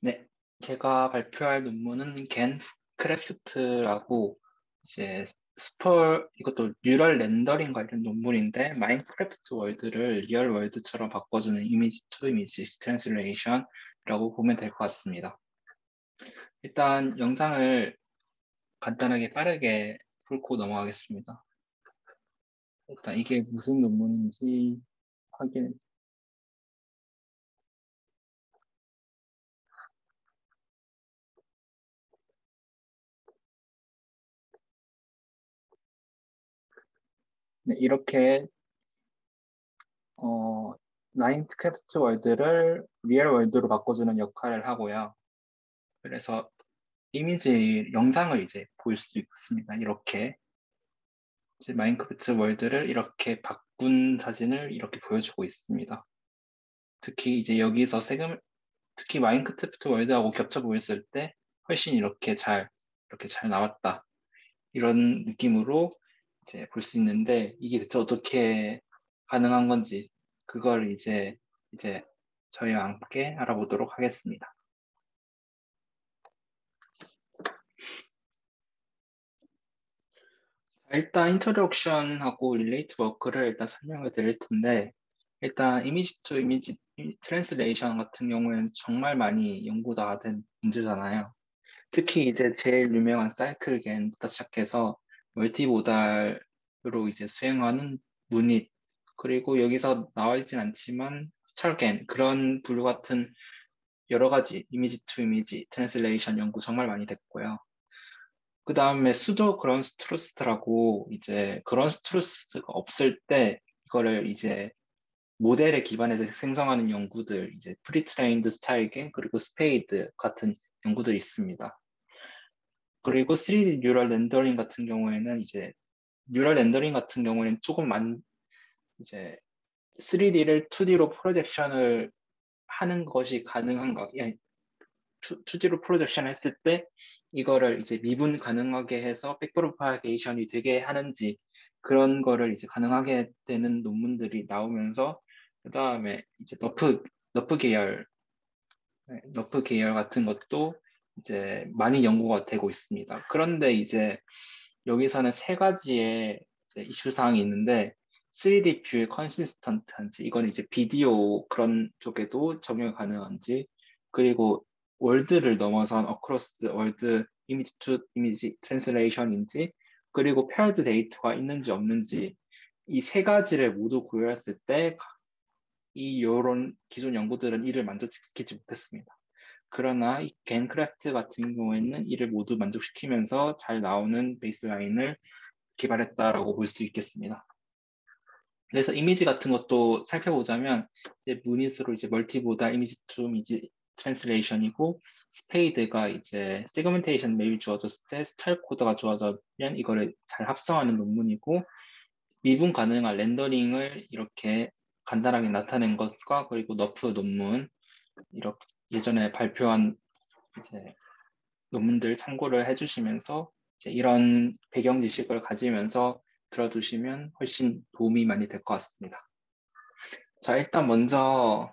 네, 제가 발표할 논문은 겐 크래프트라고 이제 이것도 뉴럴 렌더링 관련 논문인데 마인크래프트 월드를 리얼 월드처럼 바꿔주는 이미지 투 이미지 트랜슬레이션이라고 보면 될 것 같습니다. 일단 영상을 간단하게 빠르게 훑고 넘어가겠습니다. 일단 이게 무슨 논문인지 확인. 네, 이렇게 마인크래프트 월드를 리얼 월드로 바꿔주는 역할을 하고요. 그래서 영상을 이제 볼 수 있습니다. 이렇게 이제 마인크래프트 월드를 이렇게 바꾼 사진을 이렇게 보여주고 있습니다. 특히 이제 여기서 특히 마인크래프트 월드하고 겹쳐 보였을 때 훨씬 이렇게 잘 나왔다. 이런 느낌으로 이제 볼 수 있는데 이게 대체 어떻게 가능한 건지 그걸 이제 저희와 함께 알아보도록 하겠습니다. 일단 인트로덕션하고 릴레이트 워크를 일단 설명을 드릴 텐데 일단 이미지 투 이미지 트랜스레이션 같은 경우에는 정말 많이 연구가 된 문제잖아요. 특히 이제 제일 유명한 사이클겐부터 시작해서 멀티모달으로 이제 수행하는 문잇 그리고 여기서 나와 있진 않지만 스찰겐 그런 분류 같은 여러 가지 이미지 투 이미지 트랜스레이션 연구 정말 많이 됐고요. 그 다음에 수도 그런스트루스트라고 이제 그런스트루스트가 없을 때 이거를 이제 모델에 기반해서 생성하는 연구들 이제 프리트레인드 스타일갱 그리고 스페이드 같은 연구들이 있습니다. 그리고 3D 뉴럴 렌더링 같은 경우에는 뉴럴 렌더링 같은 경우에는 이제 3D를 2D로 프로젝션을 하는 것이 가능한가? 2D로 프로젝션 했을 때 이거를 이제 미분 가능하게 해서 백프로파게이션이 되게 하는지 그런 거를 이제 가능하게 되는 논문들이 나오면서 그 다음에 이제 너프 계열, 너프 계열 같은 것도 이제 많이 연구가 되고 있습니다. 그런데 이제 여기서는 세 가지의 이제 이슈 사항이 있는데 3D 뷰의 컨시스턴트한지 이건 이제 비디오 그런 쪽에도 적용 가능한지 그리고 월드를 넘어선 어크로스 월드 이미지 투 이미지 트랜슬레이션인지 그리고 페어드 데이터가 있는지 없는지 이 세 가지를 모두 고려했을 때 이 요런 기존 연구들은 이를 만족시키지 못했습니다. 그러나 이 겐크래프트 같은 경우에는 이를 모두 만족시키면서 잘 나오는 베이스라인을 개발했다라고 볼 수 있겠습니다. 그래서 이미지 같은 것도 살펴보자면 이제 무닛으로 이제 멀티보다 이미지 투 이미지 트랜슬레이션이고 스페이드가 이제 세그멘테이션 맵이 주어졌을 때 스타일 코드가 주어지면 이거를 잘 합성하는 논문이고 미분 가능한 렌더링을 이렇게 간단하게 나타낸 것과 그리고 너프 논문 이렇게 예전에 발표한 이제 논문들 참고를 해주시면서 이제 이런 배경 지식을 가지면서 들어두시면 훨씬 도움이 많이 될 것 같습니다. 자, 일단 먼저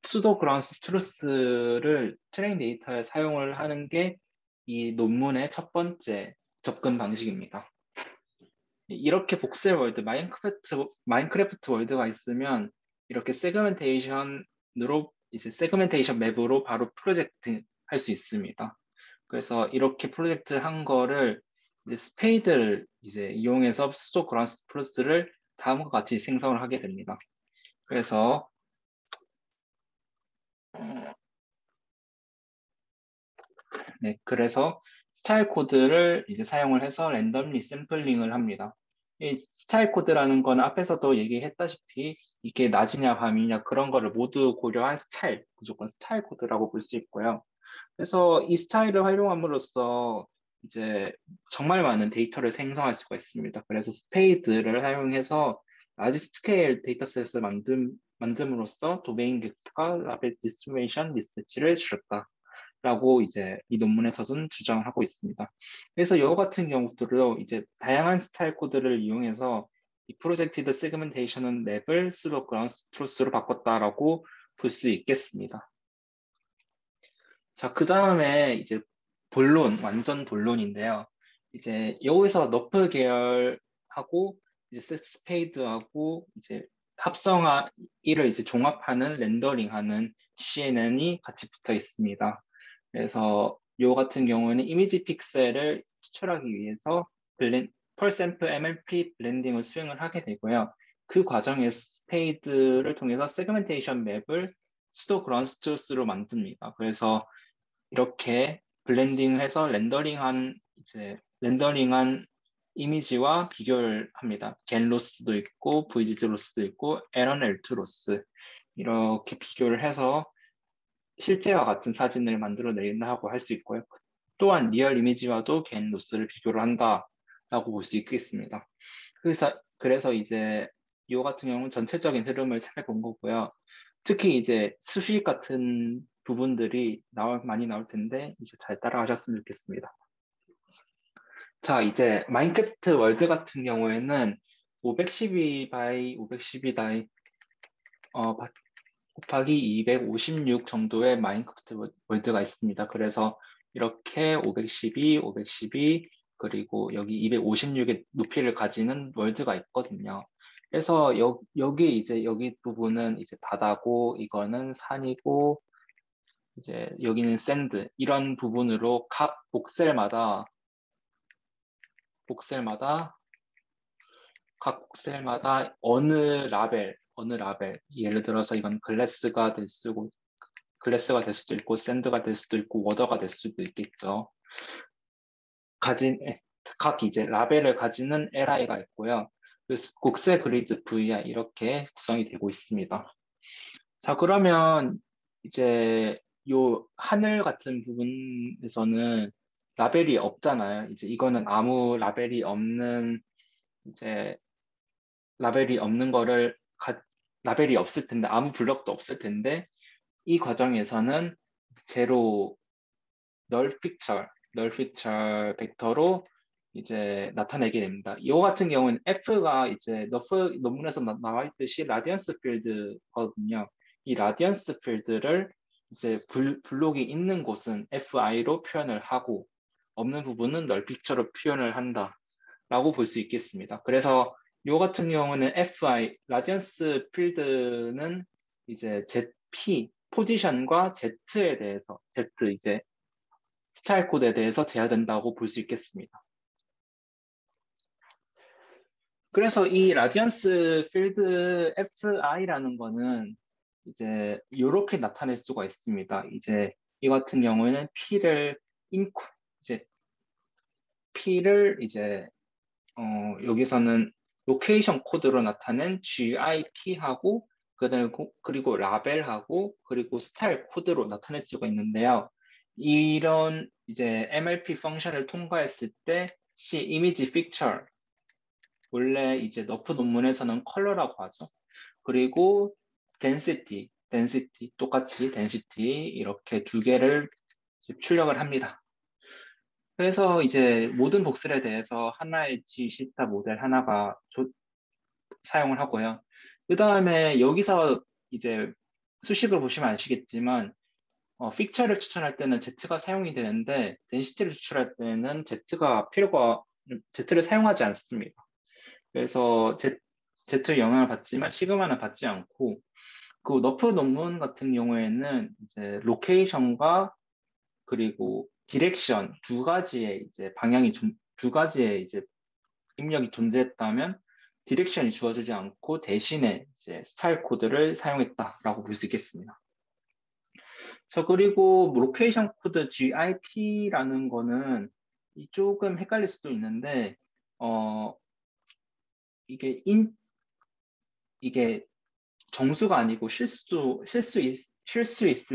수도 그라운스 트루스를 트레인 데이터에 사용을 하는 게 이 논문의 첫 번째 접근 방식입니다. 이렇게 복셀 월드, 마인크래프트 월드가 있으면 이렇게 세그멘테이션 맵으로 바로 프로젝트 할 수 있습니다. 그래서 이렇게 프로젝트 한 거를 이제 스페이드를 이제 이용해서 수도 그라운스 트루스를 다음과 같이 생성을 하게 됩니다. 그래서 어, 네, 그래서 스타일 코드를 이제 사용을 해서 랜덤리 샘플링을 합니다. 이 스타일 코드라는 건 앞에서도 얘기했다시피 이게 낮이냐 밤이냐 그런 거를 모두 고려한 무조건 스타일 코드라고 볼 수 있고요. 그래서 이 스타일을 활용함으로써 이제 정말 많은 데이터를 생성할 수가 있습니다. 그래서 스페이드를 사용해서 라지 스케일 데이터셋을 만듦으로써 도메인 객과 라벨 디스트리뷰션 미스매치를 줄였다. 라고 이제 이 논문에서는 주장을 하고 있습니다. 그래서 이거 같은 경우들도 이제 다양한 스타일 코드를 이용해서 이 프로젝티드 세그멘테이션은 맵을 스로 그라운드 트루스로 바꿨다라고 볼 수 있겠습니다. 자, 그 다음에 이제 본론, 완전 본론인데요. 이제 여기서 너프 계열하고 이제 셋스페이드하고 이제 이를 이제 종합하는 렌더링하는 CNN이 같이 붙어 있습니다. 그래서 요 같은 경우는 이미지 픽셀을 추출하기 위해서 펄 샘플 MLP 블렌딩을 수행을 하게 되고요. 그 과정에 스페이드를 통해서 세그멘테이션 맵을 수도 그런스 트루스로 만듭니다. 그래서 이렇게 블렌딩해서 렌더링한 이미지와 비교를 합니다. 겐 로스도 있고 VGG 로스도 있고 에런 L2 로스 이렇게 비교를 해서 실제와 같은 사진을 만들어내린다고 할 수 있고요. 또한 리얼 이미지와도 겐 로스를 비교를 한다라고 볼 수 있겠습니다. 그래서 이제 이 같은 경우는 전체적인 흐름을 살펴본 거고요. 특히 이제 수식 같은 부분들이 많이 나올 텐데 이제 잘 따라가셨으면 좋겠습니다. 자, 이제 마인크래프트 월드 같은 경우에는 512 by 512 곱하기 256 정도의 마인크래프트 월드가 있습니다. 그래서 이렇게 512, 512, 그리고 여기 256의 높이를 가지는 월드가 있거든요. 그래서 여기 이제 여기 부분은 이제 바다고 이거는 산이고 이제 여기는 샌드 이런 부분으로 각 복셀마다 각 복셀마다 어느 라벨 예를 들어서 이건 글래스가 될 수도 있고 샌드가 될 수도 있고 워더가 될 수도 있겠죠. 가진 각 이제 라벨을 가지는 LI가 있고요. 그래서 곡셀 그리드 VI 이렇게 구성이 되고 있습니다. 자, 그러면 이제 요 하늘 같은 부분에서는 라벨이 없잖아요. 이제 이거는 아무 이제 라벨이 없는 거를 라벨이 없을 텐데 아무 블럭도 없을 텐데 이 과정에서는 제로 널 피처 벡터로 이제 나타내게 됩니다. 이거 같은 경우는 F가 이제 너프 논문에서 나와 있듯이 라디언스 필드거든요. 이 라디언스 필드를 이제 블록이 있는 곳은 FI로 표현을 하고 없는 부분은 널 픽처로 표현을 한다라고 볼 수 있겠습니다. 그래서 이 같은 경우는 라디언스 필드는 이제 ZP 포지션과 Z에 대해서 Z 이제 스타일 코드에 대해서 제어된다고 볼 수 있겠습니다. 그래서 이 라디언스 필드 FI라는 거는 이제 이렇게 나타낼 수가 있습니다. 이제 이 같은 경우에는 이제 P를 이제 여기서는 로케이션 코드로 나타낸 GIP하고 그리고 라벨하고 그리고 스타일 코드로 나타낼 수가 있는데요. 이런 이제 MLP 펑션을 통과했을 때 C 이미지 픽처 원래 이제 너프 논문에서는 컬러라고 하죠. 그리고 똑같이 density 이렇게 두 개를 출력을 합니다. 그래서 이제 모든 복셀에 대해서 하나의 G-시타 모델 하나가 사용을 하고요. 그 다음에 여기서 이제 수식을 보시면 아시겠지만 픽처를 추천할 때는 Z가 사용이 되는데 덴시티를 추출할 때는 Z를 사용하지 않습니다. 그래서 Z의 영향을 받지만 시그마는 받지 않고 그 너프 논문 같은 경우에는 이제 로케이션과 그리고 디렉션 두 가지의 이제 입력이 존재했다면 디렉션이 주어지지 않고 대신에 이제 스타일 코드를 사용했다라고 볼 수 있겠습니다. 자, 그리고 뭐 로케이션 코드 GIP라는 거는 조금 헷갈릴 수도 있는데 이게 이게 정수가 아니고 쉴 수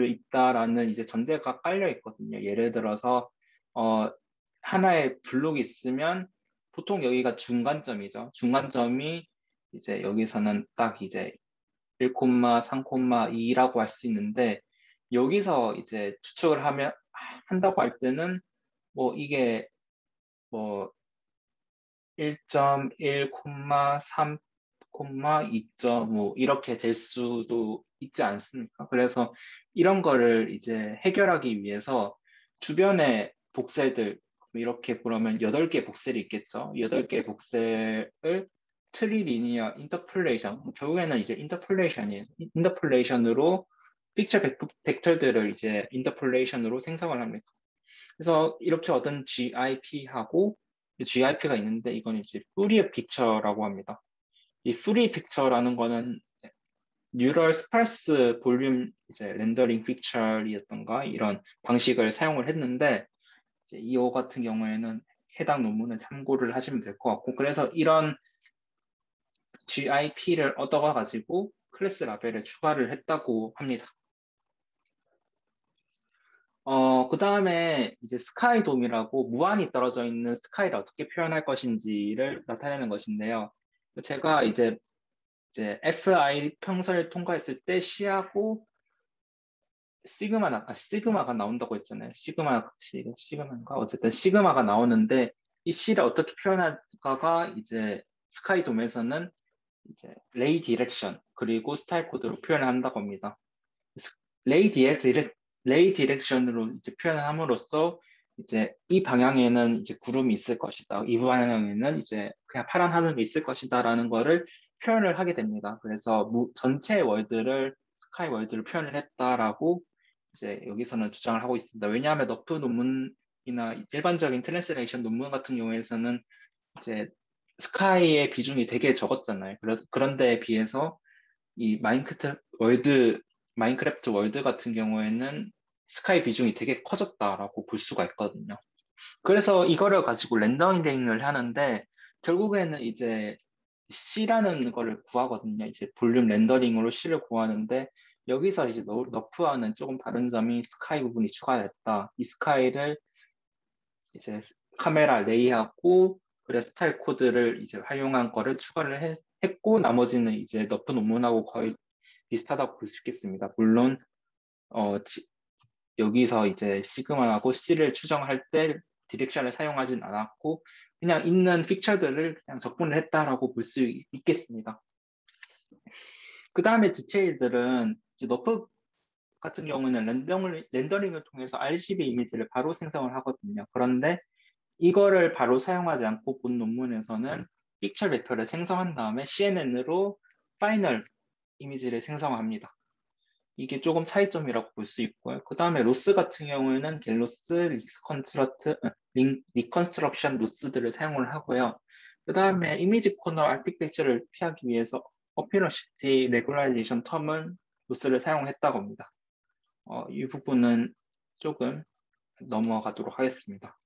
있다라는 이제 전제가 깔려 있거든요. 예를 들어서 하나의 블록이 있으면 보통 여기가 중간점이죠. 중간점이 이제 여기서는 딱 이제 1,3,2라고 할 수 있는데 여기서 이제 추측을 한다고 할 때는 뭐 이게 뭐 1.1, 3, 0,2.5 이렇게 될 수도 있지 않습니까? 그래서 이런 거를 이제 해결하기 위해서 주변에 복셀들 이렇게 보면 8개 복셀이 있겠죠. 8개 복셀을 트리리니어 인터폴레이션, 결국에는 이제 인터폴레이션이에요. 인터폴레이션으로 픽처 벡터들을 이제 인터폴레이션으로 생성을 합니다. 그래서 이렇게 얻은 GIP하고 GIP가 있는데 이건 이제 푸리어 픽처라고 합니다. 이 푸리어 픽처라는 거는 뉴럴 스파스 볼륨 이제 렌더링 픽처리였던가 이런 방식을 사용을 했는데 이제 이거 같은 경우에는 해당 논문을 참고를 하시면 될 것 같고 그래서 이런 GIP를 얻어가지고 클래스 라벨에 추가를 했다고 합니다. 그 다음에 이제 스카이돔이라고 무한히 떨어져 있는 스카이를 어떻게 표현할 것인지를 나타내는 것인데요. 제가 이제 FI 평선을 통과했을 때 C하고 시그마가 나온다고 했잖아요. 시그마인가? 어쨌든 시그마가 나오는데 이 C를 어떻게 표현할까가 이제 스카이돔에서는 이제 레이 디렉션 그리고 스타일 코드로 표현을 한다고 합니다. 레이 디렉 레이 디렉션으로 이제 표현을 함으로써 이제 이 방향에는 이제 구름이 있을 것이다. 이 방향에는 이제 그냥 파란 하늘이 있을 것이다라는 거를 표현을 하게 됩니다. 그래서 전체 월드를 스카이 월드를 표현을 했다라고 이제 여기서는 주장을 하고 있습니다. 왜냐하면 너프 논문이나 일반적인 트랜스레이션 논문 같은 경우에서는 이제 스카이의 비중이 되게 적었잖아요. 그런 데에 비해서 이 마인크래프트 월드 같은 경우에는 스카이 비중이 되게 커졌다라고 볼 수가 있거든요. 그래서 이거를 가지고 렌더링을 하는데 결국에는 이제 C라는 거를 구하거든요. 이제 볼륨 렌더링으로 C를 구하는데 여기서 이제 너프와는 조금 다른 점이 스카이 부분이 추가됐다. 이 스카이를 이제 카메라 레이하고 그래 스타일 코드를 이제 활용한 거를 추가를 했고 나머지는 이제 너프 논문하고 거의 비슷하다고 볼 수 있겠습니다. 물론 여기서 이제 시그마하고 C를 추정할 때 디렉션을 사용하진 않았고 그냥 있는 픽처들을 그냥 적분을 했다라고 볼 수 있겠습니다. 그 다음에 디테일들은 이제 너프 같은 경우는 렌더링을 통해서 RGB 이미지를 바로 생성을 하거든요. 그런데 이거를 바로 사용하지 않고 본 논문에서는 픽처 벡터를 생성한 다음에 CNN으로 파이널 이미지를 생성합니다. 이게 조금 차이점이라고 볼 수 있고요. 그 다음에 로스 같은 경우에는 갤로스, 리컨스트럭션 로스들을 사용을 하고요. 그 다음에 이미지 코너 아티팩처를 피하기 위해서 어피러시티 레귤라이제이션 텀을 로스를 사용했다고 합니다. 이 부분은 조금 넘어가도록 하겠습니다.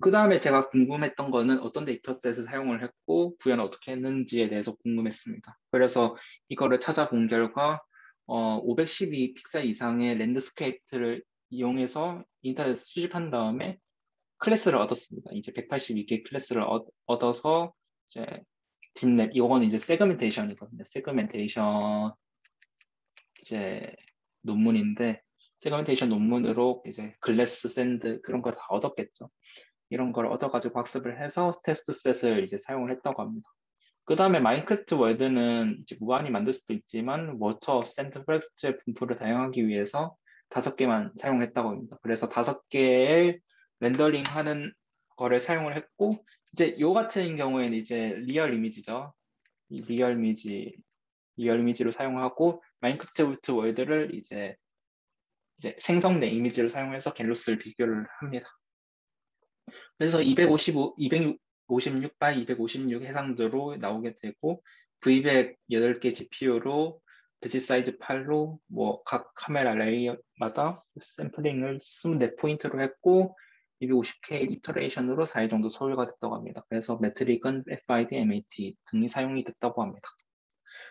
그 다음에 제가 궁금했던 거는 어떤 데이터셋을 사용을 했고 구현을 어떻게 했는지에 대해서 궁금했습니다. 그래서 이거를 찾아본 결과 512 픽셀 이상의 랜드스케이프를 이용해서 인터넷 수집한 다음에 클래스를 얻었습니다. 이제 182개 클래스를 얻어서 이제 딥랩 이거는 이제 세그멘테이션이거든요. 세그멘테이션 이제 논문인데 세그멘테이션 논문으로 이제 글래스 샌드 그런 거 다 얻었겠죠. 이런 걸 얻어가지고 학습을 해서 테스트 셋을 이제 사용을 했다고 합니다. 그 다음에 마인크래프트 월드는 이제 무한히 만들 수도 있지만 워터, 샌드, 프렉스트의 분포를 다양하기 위해서 5개만 사용했다고 합니다. 그래서 5개의 렌더링 하는 거를 사용을 했고 이제 요 같은 경우에는 이제 리얼 이미지죠. 이 리얼 이미지로 사용하고 마인크래프트 월드를 이제 생성된 이미지를 사용해서 갤로스를 비교를 합니다. 그래서 256 by 256 해상도로 나오게 되고 V100 8개 GPU로 배치 사이즈 8로 뭐 각 카메라 레이어마다 샘플링을 24포인트로 했고 250K 이터레이션으로 4일 정도 소요가 됐다고 합니다. 그래서 매트릭은 FID, MAT 등이 사용이 됐다고 합니다.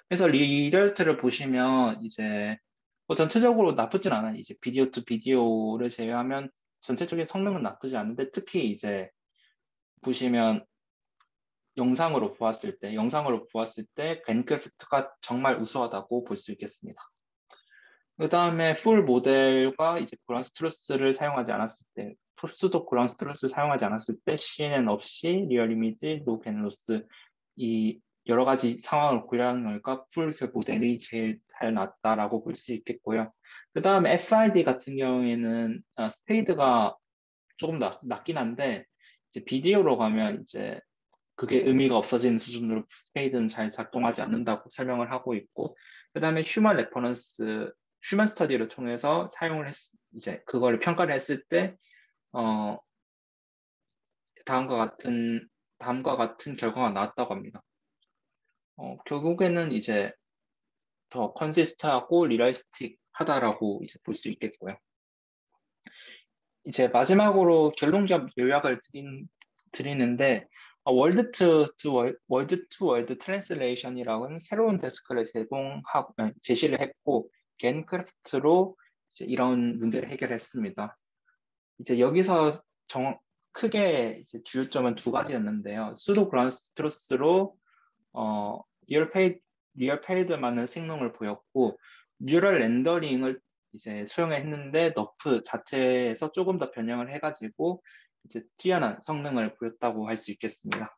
그래서 리얼트를 보시면 이제 뭐 전체적으로 나쁘진 않아요. 이제 비디오 투 비디오를 제외하면 전체적인 성능은 나쁘지 않은데 특히 이제 보시면 영상으로 보았을 때 벤크래프트가 정말 우수하다고 볼 수 있겠습니다. 그 다음에 풀 모델과 이제 그라운드 트루스를 사용하지 않았을 때, 수도 그라운드 트루스를 사용하지 않았을 때 CNN 없이 리얼 이미지, 로겐 로스 이 여러 가지 상황을 고려한 결과 풀 모델이 제일 잘 나왔다라고 볼 수 있겠고요. 그 다음에 FID 같은 경우에는 스페이드가 조금 낮긴 한데 이제 비디오로 가면 이제 그게 의미가 없어지는 수준으로 스페이드는 잘 작동하지 않는다고 설명을 하고 있고, 그 다음에 휴먼 레퍼런스, 휴먼 스터디를 통해서 이제 그거를 평가를 했을 때, 어, 다음과 같은, 다음과 같은 결과가 나왔다고 합니다. 결국에는 이제 더 컨시스트하고 리얼리스틱 하다라고 이제 볼 수 있겠고요. 이제 마지막으로 결론적 요약을 드리는데, 월드 투 월드 트랜슬레이션이라는 새로운 데스크를 제시를 했고, 겐크래프트로 이제 이런 문제를 해결했습니다. 이제 여기서 크게 이제 주요점은 두 가지였는데요. 수도 그라운드 트루스로 어, 리얼 페이드만은性能을 보였고, 뉴럴 렌더링을 이제 수용했는데 너프 자체에서 조금 더 변형을 해가지고 이제 뛰어난 성능을 보였다고 할 수 있겠습니다.